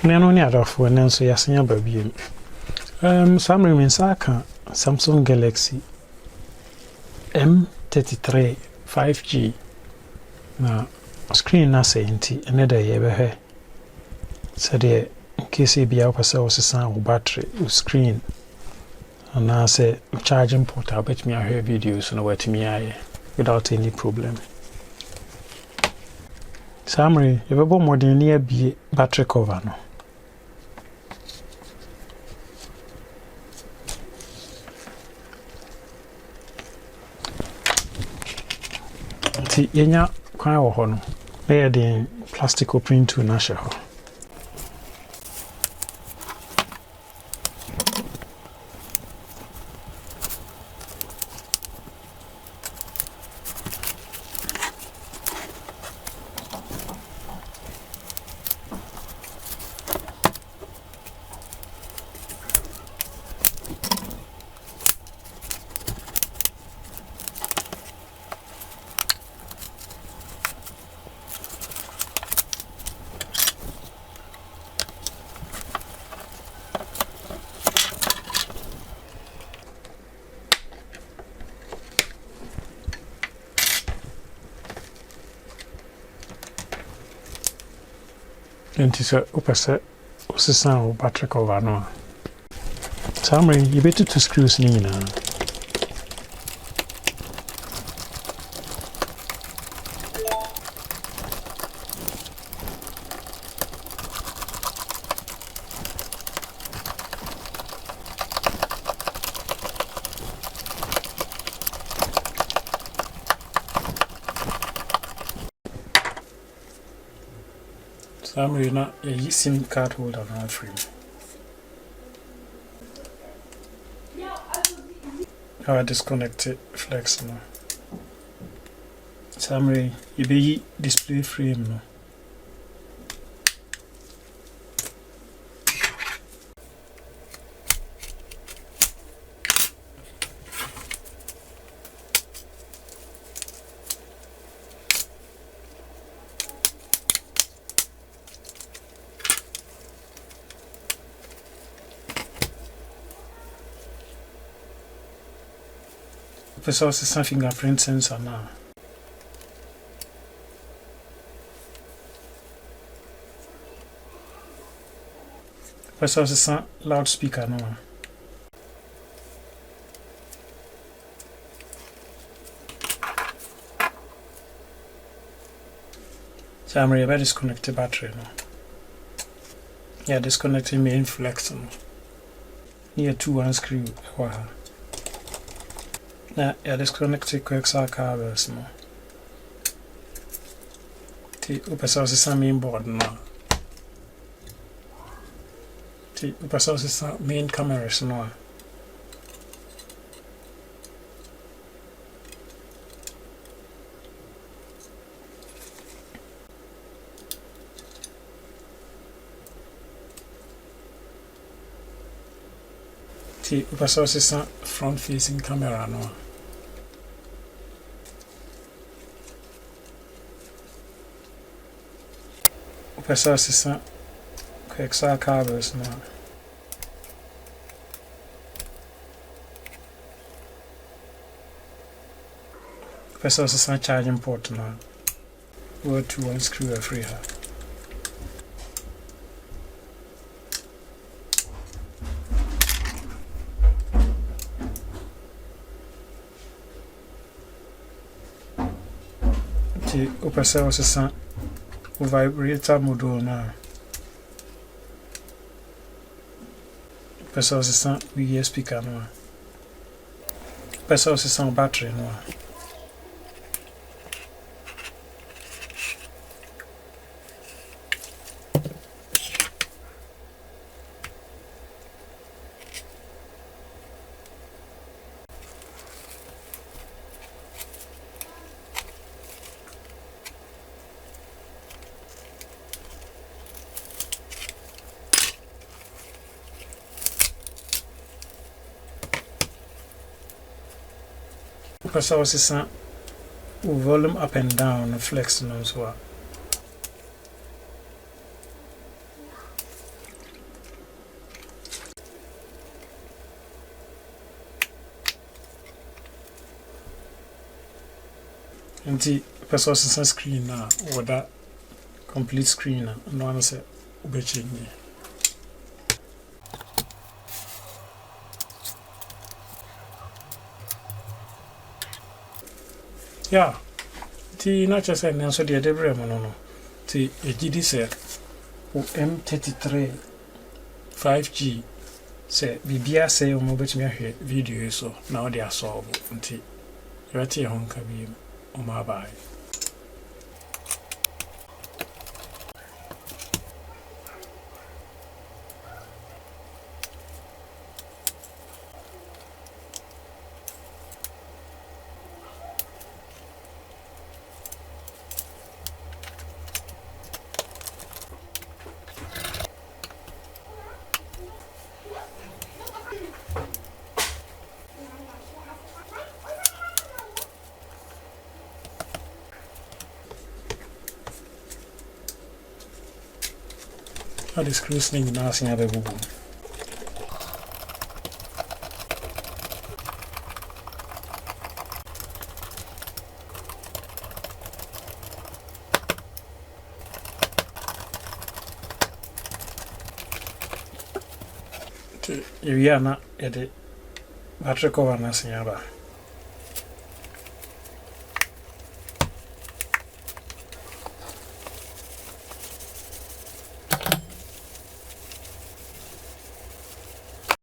Nano ni adofo na nso yasenya babiem. Summary means aka Samsung Galaxy M33 5G na screen na senti ene da ye behwe sade in case bia opasa osesa wo battery wo screen and say charging port I bet me I hear videos no wetimi aye without any problem. Summary you be modern near be battery cover no. Ti yenya kwan wo ho no na the plastic print to na hye ho. Nti so opese osesa o battery cover no. Summary you better to screws ni na. Summary na a SIM card holder na free. How I disconnect it flex no. Summary you be display frame no. Pessoal, se fingerprint sensor now. Pessoal, se loudspeaker now. So I'm ready to disconnect the battery now. Yeah, disconnecting main flex now. Near 2 unscrew. Wow. Now, yeah, disconnect the quick cables now. The upper source is main board now. The upper source is main cameras now. The upper source is front facing camera now. Pessoal, se são quick cables now. Pessoal, se são charging port now. Go to unscrew a free her. O pessoal, se são o vibrator module now. Pessoal, se são o speaker now. Pessoal, se são battery now. Pessoal, se são o volume up and down, flex no so. nti person sense screen na with that complete screen na no one say ubechenye yeah ti na just say na so de debre mo no ti ejidi say o M33 5G say bibia say o mo betimi ahwe video so na o de asolve nti yati ho nka bi o ma bai the screws thing now seeing a baby boom. You are not at the battery cover, nothing about.